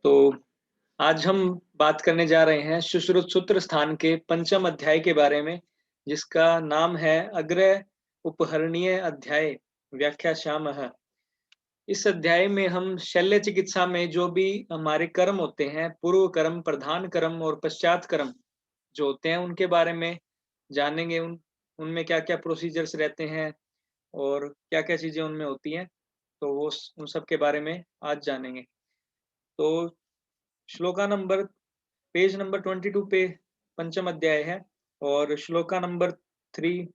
तो आज हम बात करने जा रहे हैं सुश्रुत सूत्र स्थान के पंचम अध्याय के बारे में, जिसका नाम है अग्र उपहरणीय अध्याय व्याख्यायामः। इस अध्याय में हम शल्य चिकित्सा में जो भी हमारे कर्म होते हैं, पूर्व कर्म, प्रधान कर्म और पश्चात कर्म जो होते हैं, उनके बारे में जानेंगे। उनमें क्या-क्या प्रोसीजर्स रहते हैं और क्या-क्या चीजें उनमें होती हैं, तो वो उन सब के बारे में आज जानेंगे। तो श्लोका नंबर पेज नंबर 22 पे पंचम अध्याय है और श्लोका नंबर 3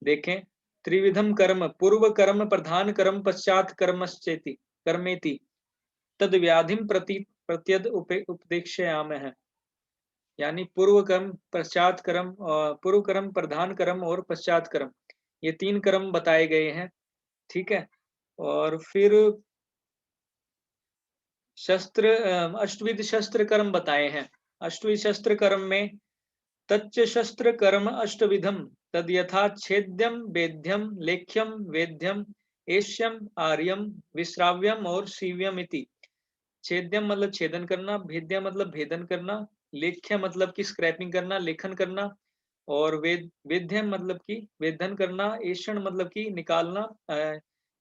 देखें। त्रिविधम कर्म, पूर्व कर्म, प्रधान कर्म, पश्चात कर्मश्चेति कर्मेति तद व्याधिम प्रति प्रत्यद उपदेक्षयामः। यानी पूर्व कर्म, पश्चात कर्म, पूर्व कर्म, प्रधान कर्म और पश्चात कर्म, ये 3 कर्म बताए गए हैं। ठीक है। और फिर अष्टविध शस्त्र कर्म बताए हैं। अष्टविध शस्त्र कर्म में तच्च शस्त्र कर्म अष्टविधम तद यथा छेद्यम वेद्यम लेख्यम वेद्यम एष्यम आर्यम विश्राव्यम और सीव्यम इति। छेद्यम मतलब छेदन करना, भेद्यम मतलब भेदन करना, लेख्य मतलब कि स्क्रैपिंग करना, लेखन करना, और वेद्यम मतलब कि वेदन करना, एषण मतलब कि निकालना,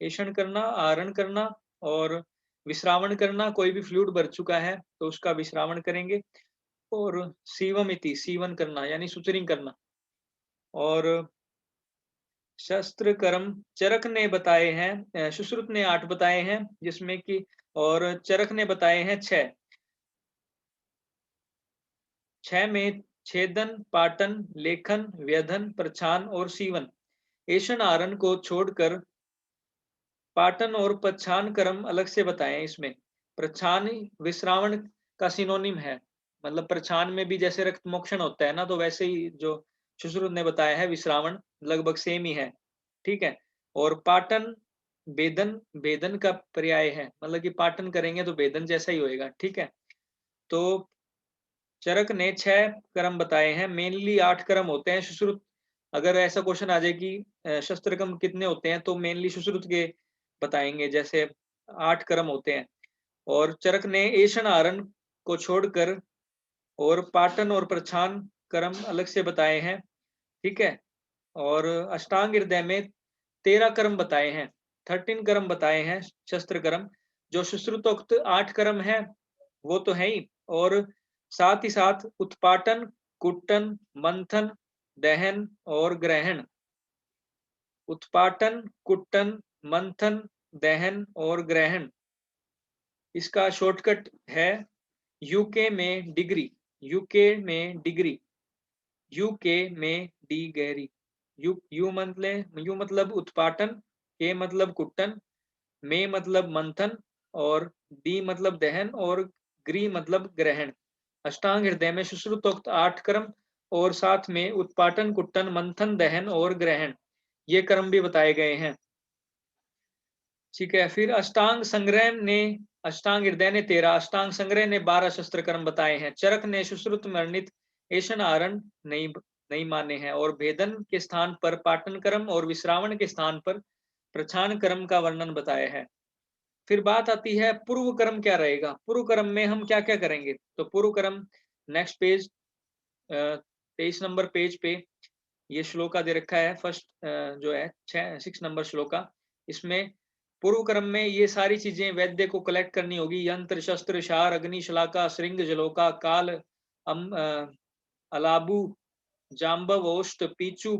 एषण करना, आरण करना, और विश्रावण करना। कोई भी फ्लूइड भर चुका है तो उसका विश्रावण करेंगे। और सीवमिति सीवन करना यानी सुचरिंग करना। और शस्त्र कर्म चरक ने बताए हैं, सुश्रुत ने 8 बताए हैं, जिसमें कि और चरक ने बताए हैं 6। 6 में छेदन, पाटन, लेखन, व्यधन, प्रछान और सीवन। एषण आरण को छोड़कर पाटन और प्रच्छान कर्म अलग से बताए। इसमें प्रच्छान विश्रावण का सिनोनिम है। मतलब प्रच्छान में भी जैसे रक्त मोक्षण होता है ना, तो वैसे ही जो सुश्रुत ने बताया है विश्रावण लगभग सेम ही है। ठीक है। और पाटन वेदन, वेदन का पर्याय है, मतलब कि पाटन करेंगे तो वेदन जैसा ही होएगा। ठीक है। तो चरक ने 6 कर्म बताए हैं। मेनली 8 कर्म होते हैं। सुश्रुत, अगर ऐसा क्वेश्चन आ जाए कि शस्त्र कर्म कितने होते हैं, तो मेनली सुश्रुत के बताएंगे, जैसे 8 कर्म होते हैं। और चरक ने एषण आरण को छोड़कर और पाटन और प्रछान कर्म अलग से बताए हैं। ठीक है। और अष्टांग हृदय में 13 कर्म बताए हैं, 13 कर्म बताए हैं शस्त्र कर्म। जो सुश्रुतोक्त 8 कर्म है वो तो है ही, और साथ ही साथ उत्पाटन, कुट्टन, मंथन, दहन और ग्रहण। उत्पाटन, कुट्टन, मंथन, दहन और ग्रहण, इसका शॉर्टकट है यूके में डिग्री। यूके में डिग्री, यूके में डी गहरी। यू मतलब उत्पाटन, के मतलब कुट्टन, में मतलब मंथन, और डी मतलब दहन, और ग्री मतलब ग्रहण। अष्टांग हृदय में सुश्रुतोक्त 8 कर्म और साथ में उत्पाटन, कुट्टन, मंथन, दहन और ग्रहण, ये कर्म भी बताए गए हैं। ठीक है। फिर अष्टांग हृदय ने 13, अष्टांग संग्रह ने 12 शस्त्र कर्म बताए हैं। चरक ने सुश्रुत वर्णित एषण आरण नहीं माने हैं, और भेदन के स्थान पर पाटन कर्म और विश्रावण के स्थान पर प्रछान कर्म का वर्णन बताया है। फिर बात आती है पूर्व कर्म क्या रहेगा। पूर्व कर्म में हम क्या क्या करेंगे, तो पूर्व कर्म नेक्स्ट पेज 23 नंबर पेज पे ये श्लोका दे रखा है। फर्स्ट जो है 6 नंबर श्लोका, इसमें पूर्व क्रम में ये सारी चीजें वैद्य को कलेक्ट करनी होगी। यंत्र, शस्त्र, शार, अग्नि, शलाका, श्रृंग, जलोका, काल, अलाबू, जाम्बव, ओष्ट, पीचू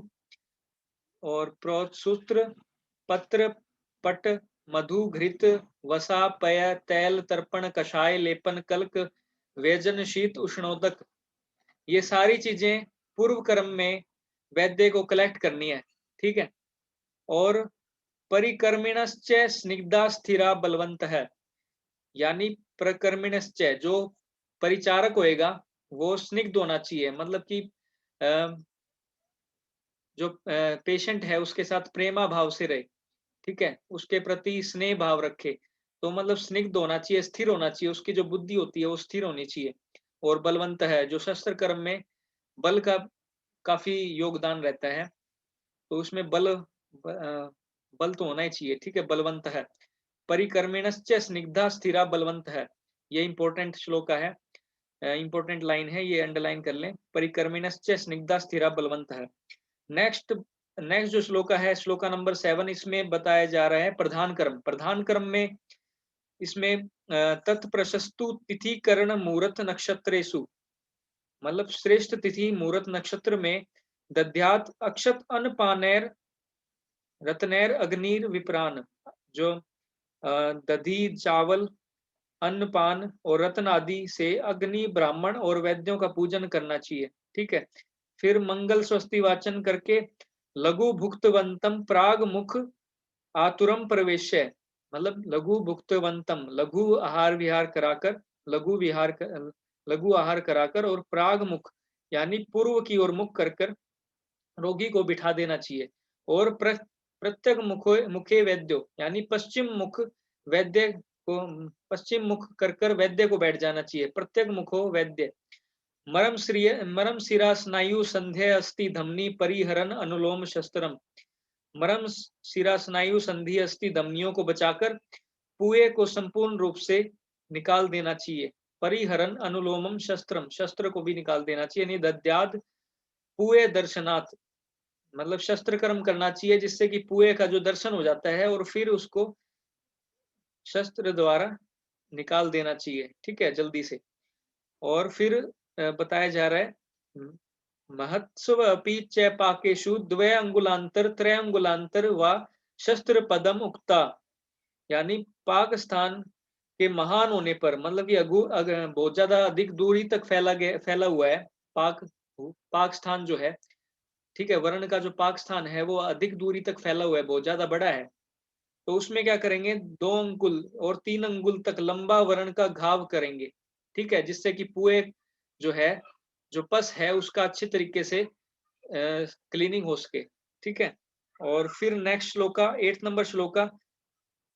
और प्रोसूत्र, पत्र, पट, मधु, घृत, वसा, पय, तैल, तर्पण, कषाय, लेपन, कल्क, व्यजन, शीत, उष्णोदक, ये सारी चीजें पूर्व कर्म में वैद्य को कलेक्ट करनी है। ठीक है। और परिकर्मिणश्च स्निग्धा स्थिरा बलवंत है, यानी प्रकर्मिणश्च जो परिचारक होएगा वो स्निग्ध होना चाहिए, मतलब कि जो पेशेंट है उसके साथ प्रेमा भाव से रहे। ठीक है। उसके प्रति स्नेह भाव रखे, तो मतलब स्निग्ध होना चाहिए, स्थिर होना चाहिए, उसकी जो बुद्धि होती है वो स्थिर होनी चाहिए। और बलवंत है, जो शस्त्र कर्म में बल का काफी योगदान रहता है, तो उसमें बल तो होना ही चाहिए। ठीक है। बलवंत है। परिकर्मिणश्च स्निग्धा स्थिरा बलवंत है। ये इंपॉर्टेंट श्लोक है, इंपॉर्टेंट लाइन है, ये अंडरलाइन कर लें। परिकर्मिणश्च स्निग्धा स्थिरा बलवन्तः। नेक्स्ट नेक्स्ट जो श्लोका है, श्लोका नंबर 7, इसमें बताया जा रहा है प्रधान कर्म। प्रधान कर्म में इसमें तत्प्रशस्तु तिथि करण मुहूर्त नक्षत्रेषु, मतलब श्रेष्ठ तिथि मुहूर्त नक्षत्र में दध्यात अक्षत अन्नपानैर रत्नैर अग्निर विप्रान, जो दधी चावल अन्नपान और रत्न आदि से अग्नि ब्राह्मण और वैद्यों का पूजन करना चाहिए। ठीक है। फिर मंगल स्वस्ति वाचन करके लघु भुक्तवंतम प्राग मुख आतुरम प्रवेश्य, मतलब लघु भुक्तवंतम, लघु आहार विहार कराकर, लघु आहार कराकर और प्राग मुख यानी पूर्व की ओर मुख कर कर रोगी को बिठा देना चाहिए। और प्रत्येक मुखे वैद्यो यानी पश्चिम मुख वैद्य को, पश्चिम मुख कर कर वैद्य को बैठ जाना चाहिए। प्रत्येक मुखो वैद्य। मरम शिरा स्नायु संध्या अस्ति धमनी परिहरन अनुलोम शस्त्रम, मरम शिरा स्नायु संधि अस्थि धमनियों को बचाकर पुए को संपूर्ण रूप से निकाल देना चाहिए। परिहरन अनुलोमम शस्त्रम, शस्त्र को भी निकाल देना चाहिए। दद्याद पुए दर्शनाथ, मतलब शस्त्र कर्म करना चाहिए जिससे कि पुए का जो दर्शन हो जाता है और फिर उसको शस्त्र द्वारा निकाल देना चाहिए। ठीक है, जल्दी से। और फिर बताया जा रहा है महत्स्व अपि च पाकेषु द्वय अंगुलांतर त्रय अंगुलांतर व शस्त्र पदम उक्ता, यानी पाक स्थान के महान होने पर, मतलब ये बहुत ज्यादा अधिक दूरी तक फैला हुआ है पाक पाक स्थान जो है। ठीक है, वर्ण का जो पाक स्थान है वो अधिक दूरी तक फैला हुआ है, बहुत ज्यादा बड़ा है। तो उसमें क्या करेंगे, 2 अंगुल और 3 अंगुल तक लंबा वर्ण का घाव करेंगे। ठीक है, जिससे कि पुए जो है, जो पस है उसका अच्छे तरीके से क्लीनिंग हो सके। ठीक है। और फिर नेक्स्ट श्लोका 8 नंबर श्लोका,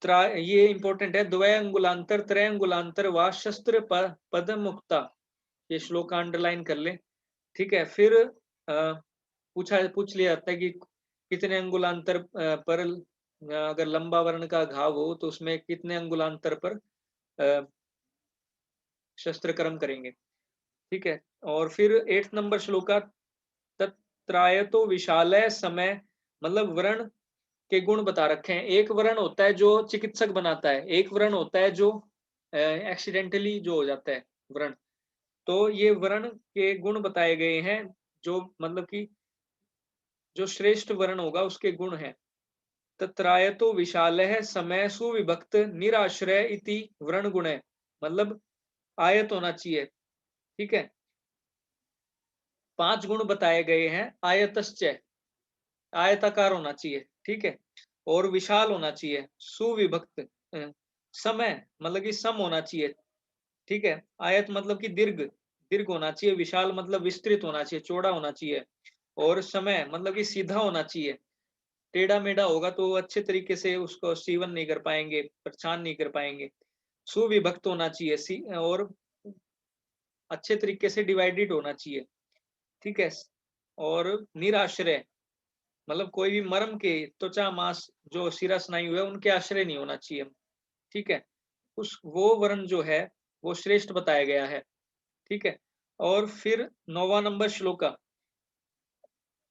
ये इंपॉर्टेंट है। द्वय अंगुलांतर त्रय अंगुलांतर व शस्त्र पद मुक्ता, ये श्लोक अंडरलाइन कर ले। ठीक है। फिर पूछ लिया जाता है कि कितने अंगुलांतर पर अगर लंबा वर्ण का घाव हो तो उसमें कितने अंगुलांतर पर शस्त्र कर्म करेंगे। ठीक है। और फिर 8 नंबर श्लोका, तत्रायतो विशालय समय, मतलब वर्ण के गुण बता रखे हैं। एक वर्ण होता है जो चिकित्सक बनाता है, एक वर्ण होता है जो एक्सीडेंटली जो हो जाता है वर्ण। तो ये वर्ण के गुण बताए गए हैं, जो मतलब कि जो श्रेष्ठ वर्ण होगा उसके गुण हैं। तत्रायतो विशालः समय सुविभक्त निराश्रय इति वर्ण गुण है, मतलब आयत होना चाहिए। ठीक है। 5 गुण बताए गए हैं। आयतश्च, आयताकार होना चाहिए। ठीक है। और विशाल होना चाहिए। सुविभक्त, समय मतलब कि सम होना चाहिए। ठीक है। आयत मतलब कि दीर्घ, दीर्घ होना चाहिए। विशाल मतलब विस्तृत होना चाहिए, चौड़ा होना चाहिए। और समय मतलब कि सीधा होना चाहिए। टेढ़ा मेढ़ा होगा तो अच्छे तरीके से उसको सीवन नहीं कर पाएंगे, प्रछान नहीं कर पाएंगे। सुविभक्त होना चाहिए और अच्छे तरीके से डिवाइडेड होना चाहिए। ठीक है। और निराश्रय, मतलब कोई भी मर्म के त्वचा मांस जो शिरा स्नायु है उनके आश्रय नहीं होना चाहिए। ठीक है। उस वो वर्ण जो है वो श्रेष्ठ बताया गया है। ठीक है। और फिर 9वां नंबर श्लोका,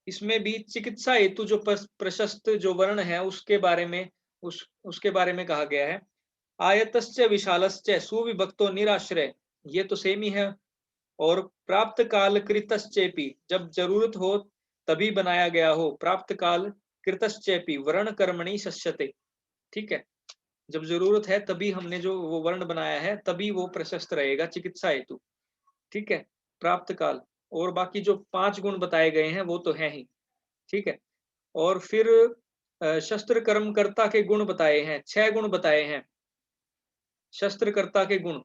इसमें भी चिकित्सा हेतु जो प्रशस्त जो वर्ण है उसके बारे में उसके बारे में कहा गया है। आयतश्च विशालश्च सुविभक्तो निराश्रय, ये तो सेम ही है। और प्राप्त काल कृतश्चेपि, जब जरूरत हो तभी बनाया गया हो। प्राप्त काल कृतश्चेपि वर्ण कर्मणि शस्यते। ठीक है, जब जरूरत है तभी हमने जो वो वर्ण बनाया है तभी वो प्रशस्त रहेगा चिकित्सा हेतु। ठीक है। प्राप्त काल और बाकी जो 5 गुण बताए गए हैं वो तो है ही। ठीक है। और फिर शस्त्र कर्मकर्ता के गुण बताए हैं, 6 गुण बताए हैं शस्त्रकर्ता के गुण।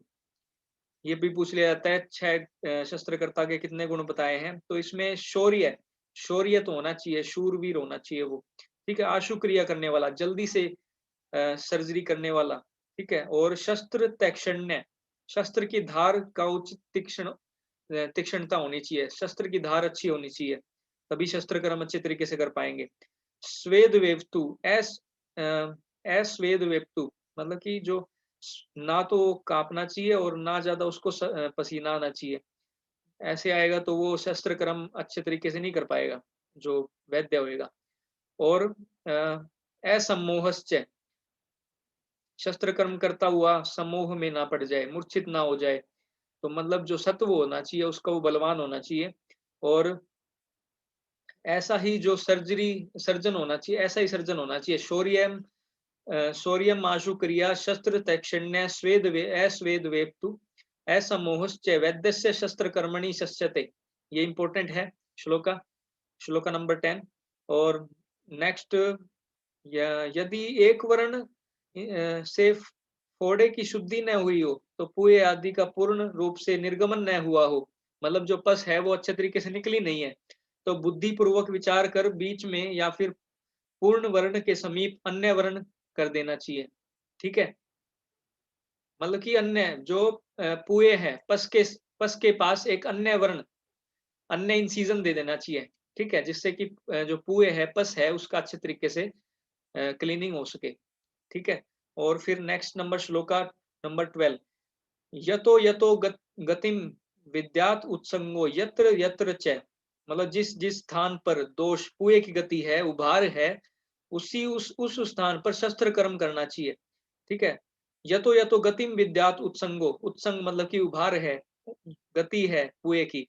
ये भी पूछ लिया जाता है 6 शस्त्रकर्ता के कितने गुण बताए हैं। तो इसमें शौर्य, शौर्य तो होना चाहिए, शूरवीर होना चाहिए वो। ठीक है। आशु क्रिया करने वाला, जल्दी से सर्जरी करने वाला। ठीक है। और शस्त्र तैक्षण्य, शस्त्र की धार का उचित तीक्ष्णता होनी चाहिए। शस्त्र की धार अच्छी होनी चाहिए, तभी शस्त्र कर्म अच्छे तरीके से कर पाएंगे। स्वेद वेवतु, अस्वेद वेवतु, मतलब कि जो ना तो कांपना चाहिए और ना ज्यादा उसको पसीना आना चाहिए। ऐसे आएगा तो वो शस्त्र कर्म अच्छे तरीके से नहीं कर पाएगा जो वैद्य होएगा। और असम्मोहश्च, शस्त्र कर्म करता हुआ समूह में ना पड़ जाए, मूर्छित ना हो जाए। तो मतलब जो सत्व होना चाहिए उसका वो बलवान होना चाहिए। और ऐसा ही जो सर्जन होना चाहिए, ऐसा ही सर्जन होना चाहिए। शौर्यम आशु क्रिया शस्त्र तैक्षण्य स्वेद वेप्तु असमोहश्च वैद्यस्य शस्त्र कर्मणि शस्यते। ये इंपॉर्टेंट है श्लोका, श्लोका नंबर 10। और नेक्स्ट, यदि एक वर्ण से फोड़े की शुद्धि न हुई हो तो पुए आदि का पूर्ण रूप से निर्गमन न हुआ हो, मतलब जो पस है वो अच्छे तरीके से निकली नहीं है, तो बुद्धि पूर्वक विचार कर बीच में या फिर पूर्ण वर्ण के समीप अन्य वर्ण कर देना चाहिए। ठीक है, मतलब कि अन्य जो पुए है, पस के पास एक अन्य वर्ण, अन्य इंसीजन दे देना चाहिए। ठीक है, जिससे कि जो पुए है, पस है, उसका अच्छे तरीके से क्लीनिंग हो सके। ठीक है, और फिर नेक्स्ट नंबर श्लोका नंबर 12। यतो यतो गतिम विद्यात उत्संगो यत्र यत्र च, मतलब जिस जिस स्थान पर दोष पुए की गति है, उभार है, उसी उस स्थान पर शस्त्र कर्म करना चाहिए। ठीक है, यतो यतो गतिम विद्यात उत्संगो, उत्संग मतलब कि उभार है, गति है पुए की।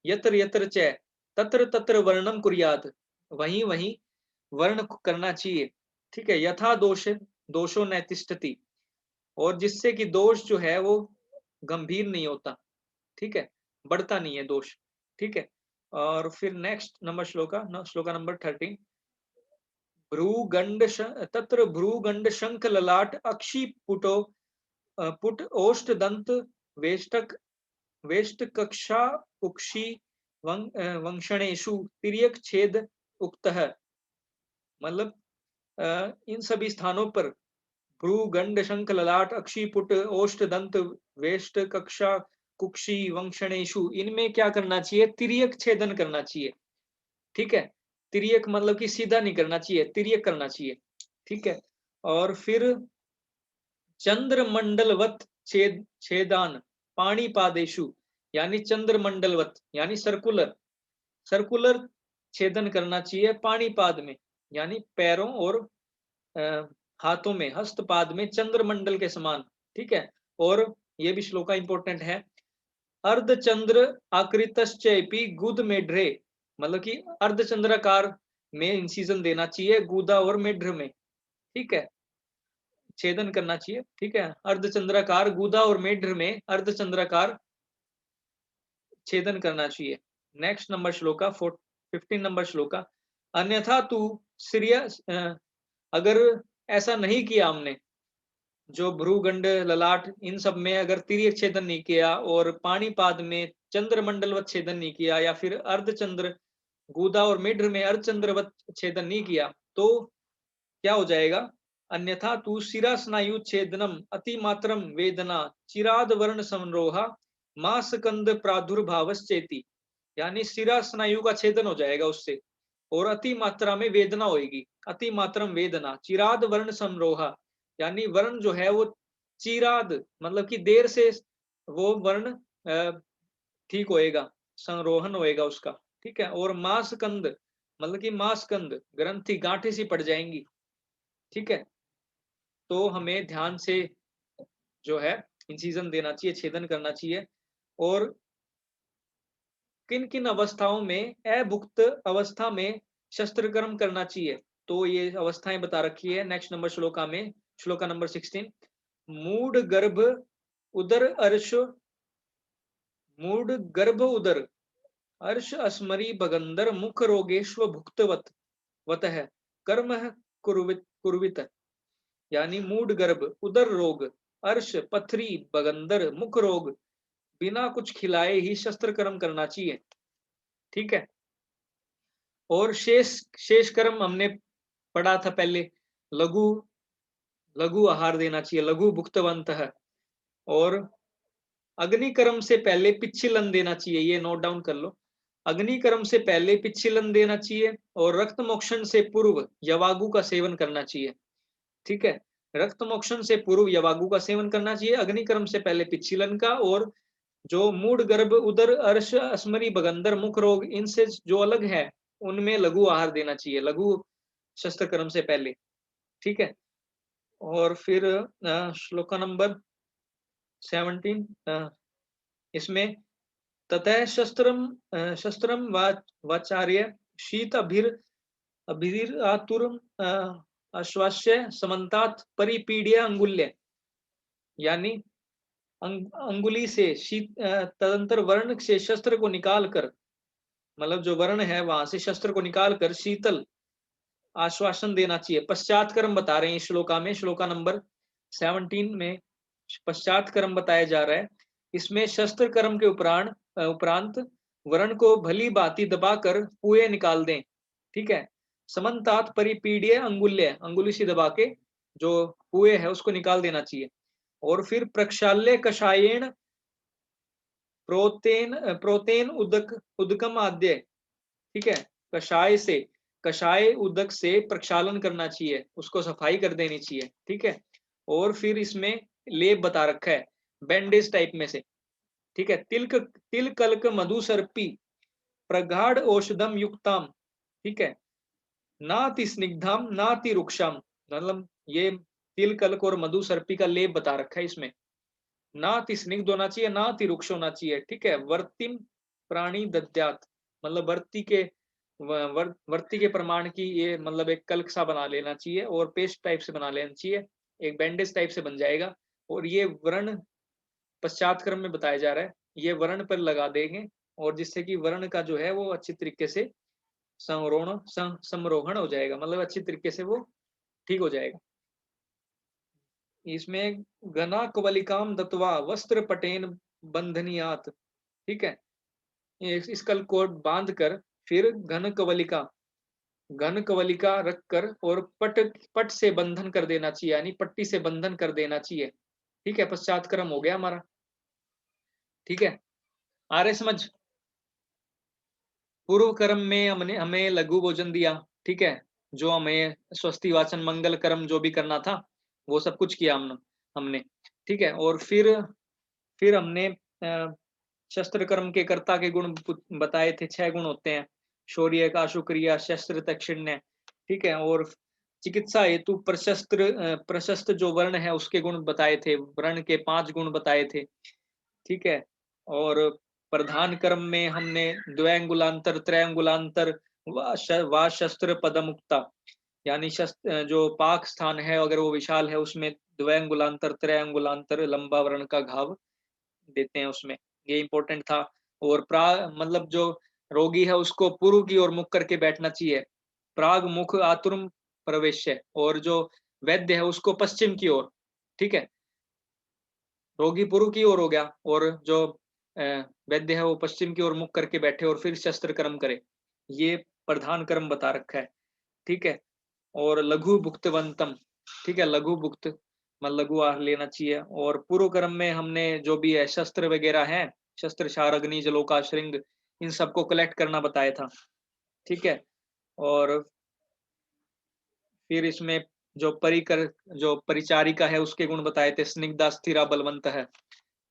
यत्र यत्र च तत्र तत्र वर्णम कुर्यात, वहीं वहीं वर्ण करना चाहिए। ठीक है, यथा दोष दोषो न तिष्ठति, और जिससे कि दोष जो है वो गंभीर नहीं होता। ठीक है, बढ़ता नहीं है दोष। ठीक है, और फिर नेक्स्ट नंबर श्लोका नंबर 13। भ्रूगंड तत्र भ्रूगंड शंख ललाट अक्षि पुटो पुट ओष्ठ दंत वेष्टक वेष्ट कक्षा कुक्षी वंशणेषु तिर्यक छेद उक्तः, मतलब इन सभी स्थानों पर भ्रू गंड शंख ललाट अक्षिपुट ओष्ठ दंत वेष्ट कक्षा कुक्षी वंशणेशु, इनमें क्या करना चाहिए? तिर्यक छेदन करना चाहिए। ठीक है, तिर्यक मतलब कि सीधा नहीं करना चाहिए, तिर्यक करना चाहिए। ठीक है, और फिर चंद्रमंडलवत छेदान पाणिपादेशु, यानी चंद्रमंडलवत यानी सर्कुलर, सर्कुलर छेदन करना चाहिए पाणिपाद में, यानी पैरों और अ, हाथों में, हस्तपाद में चंद्रमंडल के समान। ठीक है, और ये भी श्लोका इंपॉर्टेंट है। अर्धचंद्र आकृतश्चैपि गुद मेढ्रे, मतलब कि अर्धचंद्राकार में इंसिजन देना चाहिए गुदा और मेढ्र में। ठीक है, छेदन करना चाहिए। ठीक है, अर्धचंद्राकार गुदा और मेढ्र में अर्धचंद्राकार छेदन करना चाहिए। Next number shloka 15 number shloka. अन्यथा तू सीरियस, अगर ऐसा नहीं किया हमने, जो भ्रूगंड ललाट इन सब में अगर तिर्यक छेदन नहीं किया और पाणिपाद में चंद्रमंडलवत छेदन नहीं किया, या फिर अर्धचंद्र गुदा और मेढ्र में अर्धचंद्रवत छेदन नहीं किया, तो क्या हो जाएगा? अन्यथा तू शिरा स्नायु छेदनम अतिमात्रम वेदना चिराद वर्ण समरोहा मासकंद प्रादुर्भावश्चेति, यानी शिरा स्नायु का छेदन हो जाएगा उससे, और अति मात्रा में वेदना होगी। अति मात्रम वेदना चिराद वर्ण समरोहा, यानी वर्ण जो है वो चिराद मतलब कि देर से वो वर्ण ठीक होएगा, संरोहन होएगा उसका। ठीक है, और मांसकंद मतलब कि मांसकंद ग्रंथि गांठे सी पड़ जाएंगी। ठीक है, तो हमें ध्यान से जो है इंसिजन देना चाहिए, छेदन करना चाहिए। और किन किन अवस्थाओं में, अभुक्त अवस्था में शस्त्र कर्म करना चाहिए, तो ये अवस्थाएं बता रखी है नेक्स्ट नंबर श्लोका में, श्लोका नंबर 16। मूड गर्भ उदर अर्श, मूड गर्भ उदर अर्श अस्मरी भगंदर मुख रोगेश्व भुक्तवत वतः कर्म कुर्वित, यानी मूड गर्भ उदर रोग अर्श पथरी बगंदर मुख रोग, बिना कुछ खिलाए ही शस्त्र कर्म करना चाहिए। ठीक है, और शेष शेष कर्म हमने पढ़ा था पहले, लघु लघु आहार देना चाहिए, लघु भुक्तवंत है। और अग्निकर्म से पहले पिच्छिलन देना चाहिए, ये नोट डाउन कर लो। अग्निकर्म से पहले पिच्छिलन देना चाहिए, और रक्त मोक्षण से पूर्व यवागु का सेवन करना चाहिए। ठीक है, रक्त मोक्षण से पूर्व यवागु का सेवन करना चाहिए, अग्निकर्म से पहले पिच्छिलन का, और जो मूड गर्भ उदर अर्श अस्मरी बगंदर मुख रोग इनसे जो अलग है उनमें लघु आहार देना चाहिए, लघु शस्त्र कर्म से पहले। ठीक है। और फिर श्लोका नंबर 17, इसमें ततः शस्त्रम वाचार्य शीत अभिर अश्वास्य समन्तात परिपीड्य अंगुल्य, यानी अंगुली से शीत तदंतर वर्ण से शस्त्र को निकाल कर, मतलब जो वर्ण है वहां से शस्त्र को निकाल कर शीतल आश्वासन देना चाहिए। पश्चात कर्म बता रहे हैं इस श्लोका में, श्लोका नंबर 17 में पश्चात कर्म बताया जा रहा है। इसमें शस्त्र कर्म के उपरांत वर्ण को भली भांति दबाकर पुए निकाल दें। ठीक है। समन्तात परिपीड्य अंगुल्य, अंगुली से दबा के जो पुए है उसको निकाल देना चाहिए। और फिर प्रक्षाल्य कषायेण प्रोतेन प्रोतेन उदकम आद्य। ठीक है। कषाय से, कषाय उदक से प्रक्षालन करना चाहिए, उसको सफाई कर देनी चाहिए। ठीक है। और फिर इसमें लेप बता रखा है बैंडेज टाइप में से। ठीक है। तिल कल्क मधु सर्पी प्रगाढ़ औषधम युक्ताम। ठीक है। नाति स्निग्धाम नाति रुक्षाम, मतलब ये तिल कल्क और मधु सर्पी का लेप बता रखा है इसमें। नाति स्निग्ध होना चाहिए, नाति रुक्ष होना चाहिए। ठीक है। वर्तिम प्राणी दद्यात, मतलब वर्ती के प्रमाण की ये, मतलब एक कल्क सा बना लेना चाहिए और पेस्ट टाइप से बना लेना चाहिए, एक बैंडेज टाइप से बन जाएगा। और ये व्रण पश्चात क्रम में बताया जा रहा है, ये वर्ण पर लगा देंगे और जिससे कि वर्ण का जो है वो अच्छी तरीके से समरोहण हो जाएगा, मतलब अच्छी तरीके से वो ठीक हो जाएगा। इसमें घना कवलिकाम दत्वा वस्त्र पटेन बंधनियात। ठीक है। इस कल को बांध कर फिर घन कवलिका रखकर और पट से बंधन कर देना चाहिए, यानी पट्टी से बंधन कर देना चाहिए। ठीक है। पश्चात क्रम हो गया हमारा। ठीक है। आ रहे समझ? पूर्व कर्म में हमने हमें लघु भोजन दिया। ठीक है। जो हमें स्वस्ति वाचन मंगल कर्म जो भी करना था वो सब कुछ किया हमने। ठीक है। और फिर हमने शस्त्र कर्म के कर्ता के गुण बताए थे, 6 गुण होते हैं, शौर्य का शुक्रिया शस्त्र तक्षिण्य। ठीक है। और चिकित्सा हेतु प्रशस्त जो वर्ण है उसके गुण बताए थे, वर्ण के 5 गुण बताए थे। ठीक है। और प्रधान कर्म में हमने द्वैंगुलांतर त्रैंगुलांतर वा शस्त्र पदमुक्ता, यानी शस्त्र जो पाक स्थान है अगर वो विशाल है उसमें द्वैंगुलांतर त्रैंगुलांतर लंबा वर्ण का घाव देते हैं उसमें, ये इंपॉर्टेंट था। और मतलब जो रोगी है उसको पूर्व की ओर मुख करके बैठना चाहिए, प्राग मुख आतुरम प्रवेश है। और जो वैद्य है उसको पश्चिम की ओर। ठीक है। रोगी पूर्व की ओर हो गया और जो वैद्य है वो पश्चिम की ओर मुख करके बैठे और फिर शस्त्र कर्म करे, ये प्रधान कर्म बता रखा है। ठीक है। और लघु भुक्तवंतम। ठीक है। लघु भुक्त मतलब लघु आहार लेना चाहिए। और पूर्व कर्म में हमने जो भी है शस्त्र वगैरह है, शस्त्र क्षार अग्नि जलोका श्रृंग, इन सबको कलेक्ट करना बताया था। ठीक है। और फिर इसमें जो परिचारिका है उसके गुण बताए थे, स्निग्धा स्थिरा बलवंत है।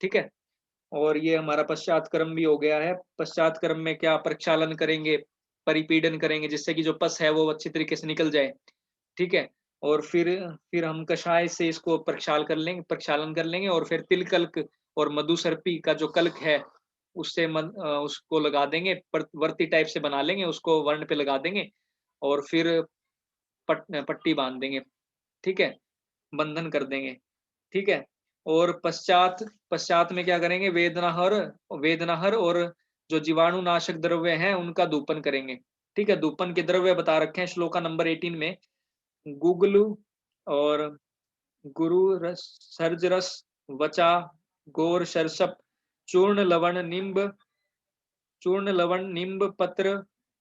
ठीक है। और ये हमारा पश्चात कर्म भी हो गया है। पश्चात कर्म में क्या प्रक्षालन करेंगे, परिपीडन करेंगे जिससे कि जो पस है वो अच्छी तरीके से निकल जाए। ठीक है। और फिर हम कषाय से इसको प्रक्षालन कर लेंगे और फिर तिल कल्क और मधु सर्पी का जो कल्क है उससे उसको लगा देंगे, वर्ती टाइप से बना लेंगे, उसको वर्ण पे लगा देंगे और फिर पट्टी बांध देंगे। ठीक है। बंधन कर देंगे। ठीक है। और पश्चात पश्चात में क्या करेंगे, वेदनाहर और जो जीवाणु नाशक द्रव्य हैं उनका धूपन करेंगे। ठीक है। धूपन के द्रव्य बता रखे हैं श्लोका नंबर 18 में, गुगलु और गुरु रस सर्ज रस वचा गोर शर्षप चूर्ण लवण निम्ब पत्र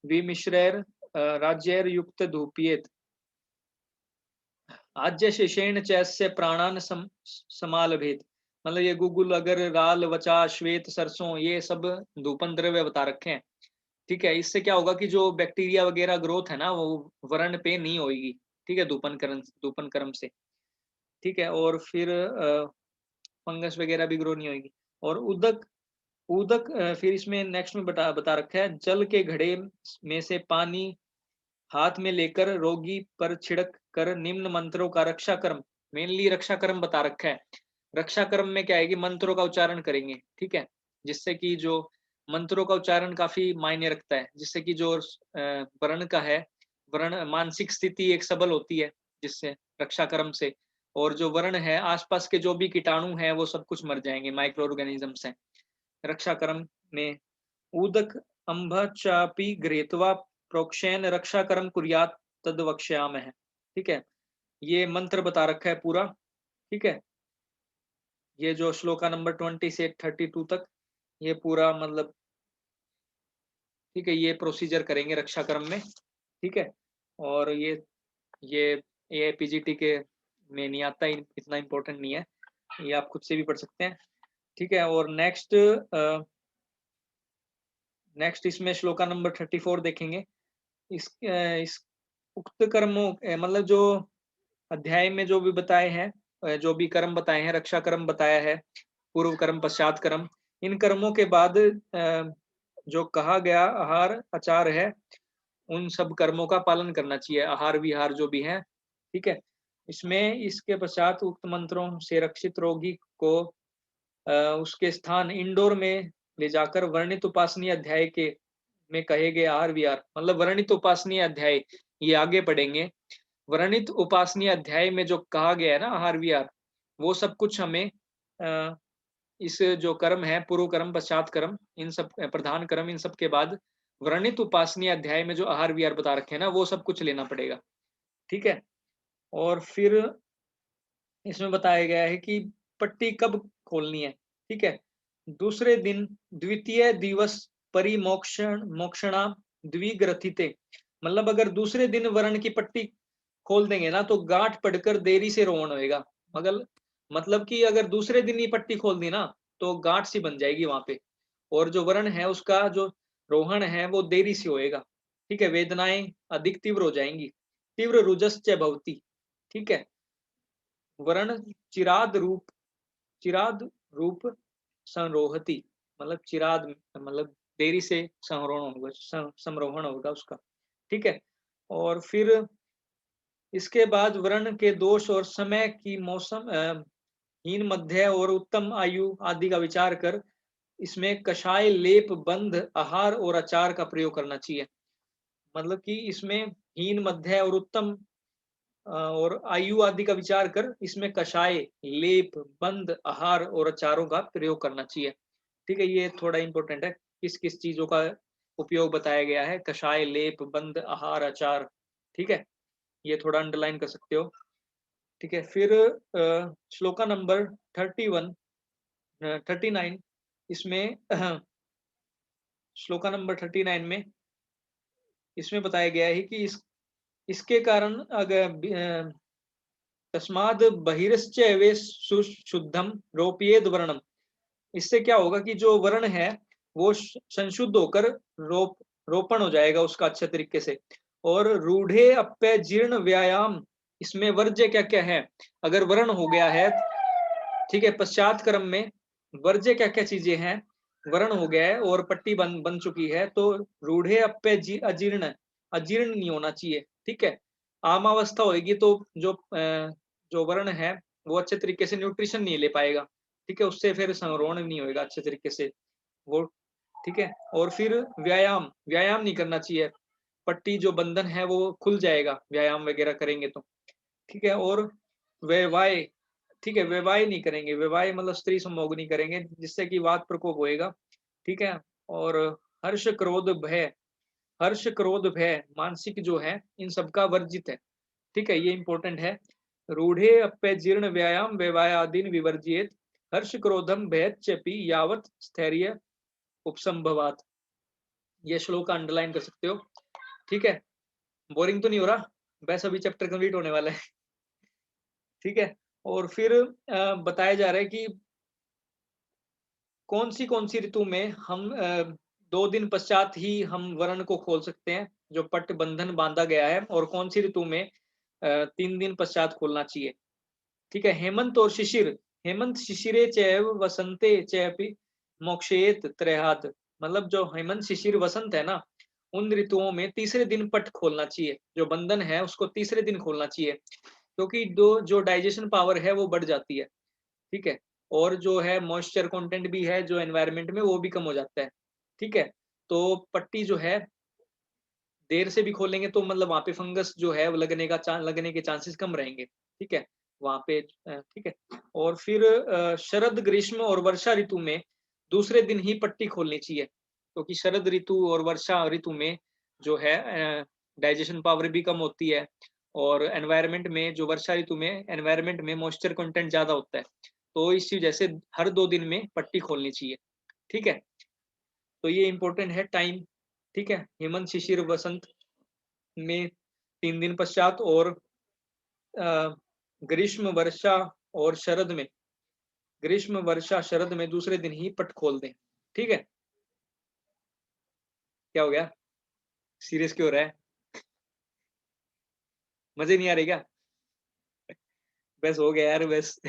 विमिश्रैर राज्यैर युक्त धूपियेत आज्य शेषेण चैस्य प्राणान समालभेत। मतलब ये गुगुल अगर राल वचा श्वेत सरसों ये सब धूपन द्रव्य बता रखे हैं। ठीक है। इससे क्या होगा कि जो बैक्टीरिया वगैरह ग्रोथ है ना वो वर्ण पे नहीं होगी। ठीक है। धूपन कर्म से। ठीक है, और फिर फंगस वगैरह भी ग्रो नहीं होगी। और उदक उदक फिर इसमें नेक्स्ट में बता बता रखा है, जल के घड़े में से पानी हाथ में लेकर रोगी पर छिड़क कर निम्न मंत्रों का रक्षा कर्म, मेनली रक्षा कर्म बता रखा है। रक्षा कर्म में क्या है कि मंत्रों का उच्चारण करेंगे, ठीक है, जिससे कि जो मंत्रों का उच्चारण काफी मायने रखता है, जिससे कि जो वर्ण का है, वर्ण मानसिक स्थिति एक सबल होती है जिससे, रक्षा कर्म से। और जो वर्ण है, आसपास के जो भी कीटाणु हैं वो सब कुछ मर जाएंगे, माइक्रो ऑर्गेनिजम्स हैं। रक्षा कर्म में उदक अम्भ चापी गृहीत्वा प्रोक्षेण रक्षा कर्म कुर्यात् तद वक्ष्यामः। ठीक है, ये मंत्र बता रखा है पूरा। ठीक है, ये जो श्लोका नंबर 20 से 32 तक ये पूरा मतलब, ठीक है, ये प्रोसीजर करेंगे रक्षा कर्म में। ठीक है, और ये पीजीटी के में नहीं आता, इतना इम्पोर्टेंट नहीं है, ये आप खुद से भी पढ़ सकते हैं। ठीक है, और नेक्स्ट इसमें श्लोका नंबर 34 देखेंगे। इस उक्त कर्मों मतलब जो अध्याय में जो भी बताए हैं, जो भी कर्म बताए हैं, रक्षा कर्म बताया है, पूर्व कर्म पश्चात कर्म, इन कर्मों के बाद जो कहा गया आहार आचार है, उन सब कर्मों का पालन करना चाहिए, आहार विहार जो भी है। ठीक है, इसमें इसके पश्चात उक्त मंत्रों से रक्षित रोगी को उसके स्थान इंडोर में ले जाकर वर्णित उपासनीय अध्याय के में कहे गए आहार विहार, मतलब वर्णित उपासनीय अध्याय ये आगे पढ़ेंगे। वर्णित उपासनीय अध्याय में जो कहा गया है ना आहार विहार, वो सब कुछ हमें इस जो कर्म है, पूर्व कर्म पश्चात कर्म, इन सब प्रधान कर्म, इन सब के बाद वर्णित उपासनीय अध्याय में जो आहार विहार बता रखे हैं ना, वो सब कुछ लेना पड़ेगा। ठीक है, और फिर इसमें बताया गया है कि पट्टी कब खोलनी है। ठीक है, दूसरे दिन द्वितीय दिवस परिमोक्षण मोक्षणा द्विग्रथिते, मतलब अगर दूसरे दिन वर्ण की पट्टी खोल देंगे ना तो गांठ पड़कर देरी से रोहन होएगा। मगर मतलब कि अगर दूसरे दिन ही पट्टी खोल दी ना तो गांठ सी बन जाएगी वहां पे, और जो वर्ण है उसका जो रोहन है वो देरी से होएगा। ठीक है, वेदनाएं अधिक तीव्र हो जाएंगी, तीव्र रुजश्च भवति। ठीक है, वर्ण चिराद रूप संरोहति, मतलब चिराद मतलब देरी से संरोहण होगा, समरोहण होगा उसका। ठीक है, और फिर इसके बाद वर्ण के दोष और समय की मौसम हीन मध्य और उत्तम आयु आदि का विचार कर इसमें कषाय लेप बंध आहार और अचार का प्रयोग करना चाहिए। मतलब कि इसमें हीन मध्य और उत्तम और आयु आदि का विचार कर इसमें कषाय लेप बंद आहार और अचारों का प्रयोग करना चाहिए। ठीक है, ये थोड़ा इंपॉर्टेंट है, किस किस चीजों का उपयोग बताया गया है, कषाय लेप बंद आहार अचार। ठीक है, ये थोड़ा अंडरलाइन कर सकते हो। ठीक है, फिर श्लोका नंबर 31 39 इसमें श्लोका नंबर 39 में इसमें बताया गया है कि इसके कारण अगर तस्माद बहिरश्चैवे शुद्धम रोपयेद वर्णम, इससे क्या होगा कि जो वर्ण है वो संशुद्ध होकर रोपण हो जाएगा उसका अच्छे तरीके से। और रूढ़े अप्य जीर्ण व्यायाम, इसमें वर्ज्य क्या क्या है, अगर वर्ण हो गया है, ठीक है, पश्चात क्रम में वर्ज्य क्या क्या चीजें हैं, वर्ण हो गया है और पट्टी बन बन चुकी है, तो रूढ़े अप्य अजीर्ण, अजीर्ण नहीं होना चाहिए। ठीक है, आमावस्था होगी तो जो वर्ण है वो अच्छे तरीके से न्यूट्रिशन नहीं ले पाएगा। ठीक है, उससे फिर संरोहण नहीं होएगा अच्छे तरीके से वो। ठीक है, और फिर व्यायाम व्यायाम नहीं करना चाहिए, पट्टी जो बंधन है वो खुल जाएगा व्यायाम वगैरह करेंगे तो। ठीक है, और वैवाय, ठीक है, वैवाय नहीं करेंगे, वैवाय मतलब स्त्री संभोग नहीं करेंगे जिससे कि वात प्रकोप होएगा। ठीक है, और हर्ष क्रोध भय, हर्ष क्रोध भय मानसिक जो है इन सबका वर्जित है। ठीक है, ये इंपॉर्टेंट है। रूढ़े अप्य जीर्ण व्यायाम वैवायादीन विवर्जित हर्ष क्रोधम भयच्चपि यावत स्थैर्य उपसंभवात, ये श्लोक अंडरलाइन कर सकते हो। ठीक है, बोरिंग तो नहीं हो रहा, बस अभी चैप्टर कंप्लीट होने वाला है। ठीक है, और फिर बताया जा रहा है कि कौन सी ऋतु में हम 2 दिन पश्चात ही हम वर्ण को खोल सकते हैं, जो पट बंधन बांधा गया है, और कौन सी ऋतु में 3 दिन पश्चात खोलना चाहिए। ठीक है। हेमंत और शिशिर, हेमंत शिशिरे चैव वसंते चैपि मोक्षयेत त्रयात्, मतलब जो हेमंत शिशिर वसंत है ना, उन ऋतुओं में तीसरे दिन पट खोलना चाहिए, जो बंधन है उसको तीसरे दिन खोलना चाहिए, क्योंकि दो जो डाइजेशन पावर है वो बढ़ जाती है। ठीक है। और जो है मॉइस्चर कंटेंट भी है जो एनवायरनमेंट में, वो भी कम हो जाता है। ठीक है। तो पट्टी जो है देर से भी खोलेंगे तो मतलब वहां पे फंगस जो है वो लगने के चांसेस कम रहेंगे। ठीक है। वहां पे ठीक है। और फिर शरद, ग्रीष्म और वर्षा ऋतु में दूसरे दिन ही पट्टी खोलनी चाहिए, क्योंकि शरद ऋतु और वर्षा ऋतु में जो है डाइजेशन पावर भी कम होती है, और एनवायरनमेंट में जो वर्षा ऋतु में एनवायरनमेंट में मॉइस्चर कंटेंट ज्यादा होता है, तो इस वजह से हर 2 दिन में पट्टी खोलनी चाहिए। ठीक है। तो ये इंपॉर्टेंट है टाइम। ठीक है। हेमंत, शिशिर, वसंत में 3 दिन पश्चात, और ग्रीष्म, वर्षा और शरद में, ग्रीष्म, वर्षा, शरद में दूसरे दिन ही पट खोल दें। ठीक है। क्या हो गया? सीरियस क्यों हो रहा है? मजे नहीं आ रहे क्या? बस हो गया यार, बस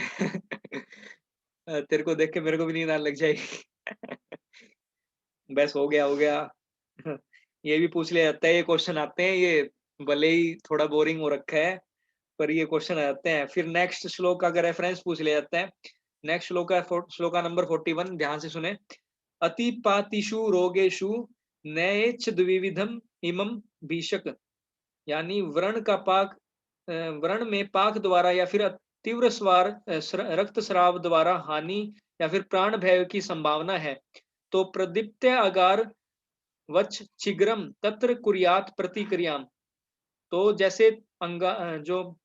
तेरे को देख के मेरे को भी नींद आने लग जाएगी। बस हो गया, हो गया। ये भी पूछ लिया जाता है, ये क्वेश्चन आते हैं, ये भले ही थोड़ा बोरिंग हो रखा है, पर ये क्वेश्चन आ जाते हैं। फिर नेक्स्ट श्लोक का रेफरेंस पूछ लिया जाता है। नेक्स्ट श्लोक है श्लोका नंबर 41, ध्यान से सुने। अतिपातिषु रोगेषु नैच द्विविधम इमं भीषक, यानी व्रण में पाक द्वारा या फिर तीव्र रक्त स्राव द्वारा हानि या फिर प्राण भय की संभावना है, तो प्रदीप्त अगार वच छिग्रम तत्र कुर्यात प्रतिक्रियाम। तो जैसे जो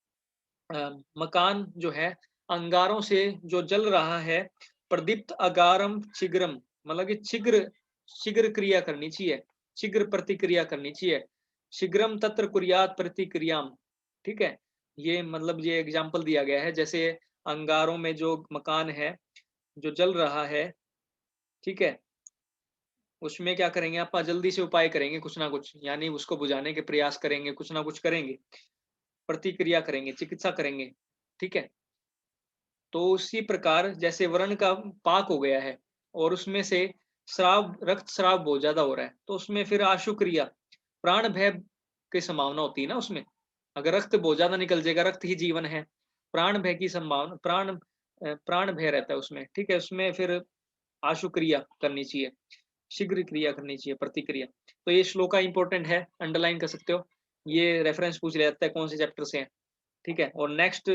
मकान जो है अंगारों से जो जल रहा है, प्रदीप्त अगारम छिग्रम, मतलब कि शीघ्र शीघ्र क्रिया करनी चाहिए, शीघ्र प्रतिक्रिया करनी चाहिए। शीघ्रम तत्र कुर्यात प्रतिक्रियाम। ठीक है। ये मतलब ये एग्जाम्पल दिया गया है, जैसे अंगारों में जो मकान है जो जल रहा है, ठीक है, उसमें क्या करेंगे, आप जल्दी से उपाय करेंगे कुछ ना कुछ, यानी उसको बुझाने के प्रयास करेंगे, कुछ ना कुछ करेंगे, प्रतिक्रिया करेंगे, चिकित्सा करेंगे। ठीक है। तो उसी प्रकार जैसे वर्ण का पाक हो गया है और उसमें से रक्त स्राव बहुत ज्यादा हो रहा है, तो उसमें फिर आशु क्रिया, प्राण भय की संभावना होती है ना उसमें। अगर रक्त बहुत ज्यादा निकल जाएगा, रक्त ही जीवन है, प्राण भय की संभावना, प्राण भय रहता है उसमें। ठीक है। उसमें फिर आशु क्रिया करनी चाहिए, शीघ्र क्रिया करनी चाहिए, प्रतिक्रिया। तो ये श्लोका इंपॉर्टेंट है, अंडरलाइन कर सकते हो। ये रेफरेंस पूछ लिया जाता है कौन से चैप्टर से है। ठीक है। और नेक्स्ट,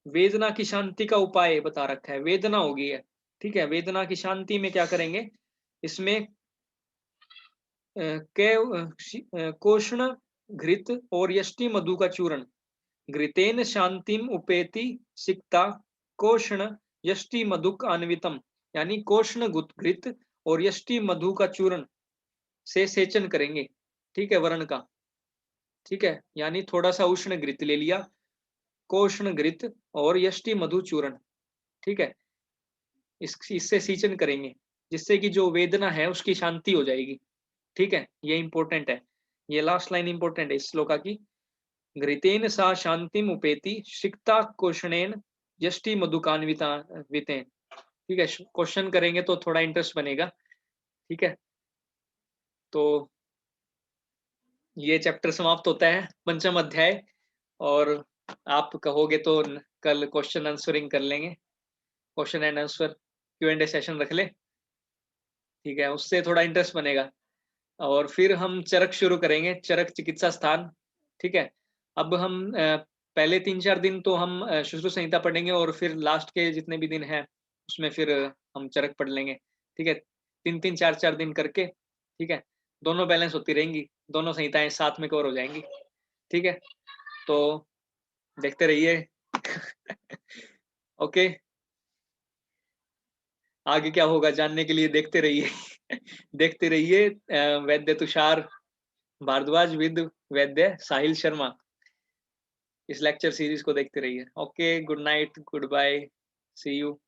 वेदना की शांति का उपाय बता रखा है, वेदना हो गई है। ठीक है। वेदना की शांति में क्या करेंगे, इसमें कोष्ण घृत और यष्टि मधु का चूर्ण, घृतेन शांतिम उपेति सिक्ता कोष्ण यष्टि मधुक अन्वितम, यानी कोष्ण घृत और यष्टि मधु का चूर्ण से सेचन करेंगे। ठीक है। वर्ण का। ठीक है। यानी थोड़ा सा उष्ण घृत ले लिया, कोष्ण घृत और यष्टि मधु चूर्ण। ठीक है। इससे सींचन करेंगे, जिससे कि जो वेदना है उसकी शांति हो जाएगी। ठीक है। ये इंपॉर्टेंट है, ये लास्ट लाइन इंपॉर्टेंट है इस श्लोका की। घृतेन सा शांतिम उपेति सिक्ता कोषणेन यष्टि मधुकान्विता वितेन। ठीक है। क्वेश्चन करेंगे तो थोड़ा इंटरेस्ट बनेगा। ठीक है। तो ये चैप्टर समाप्त होता है, पंचम अध्याय। और आप कहोगे तो कल क्वेश्चन आंसरिंग कर लेंगे, question and answer Q&A session रख ले। ठीक है। उससे थोड़ा इंटरेस्ट बनेगा। और फिर हम चरक शुरू करेंगे, चरक चिकित्सा स्थान। ठीक है। अब हम पहले 3-4 दिन तो हम सुश्रुत संहिता पढ़ेंगे, और फिर लास्ट के जितने भी दिन हैं उसमें फिर हम चरक पढ़ लेंगे। ठीक है। 3-3, 4-4 दिन करके। ठीक है। दोनों बैलेंस होती रहेंगी, दोनों संहिताएं साथ में कवर हो जाएंगी। ठीक है। तो देखते रहिए। ओके। आगे क्या होगा जानने के लिए देखते रहिए। देखते रहिए वैद्य तुषार भारद्वाज विद वैद्य साहिल शर्मा, इस लेक्चर सीरीज को देखते रहिए। Okay, good night, goodbye, see you.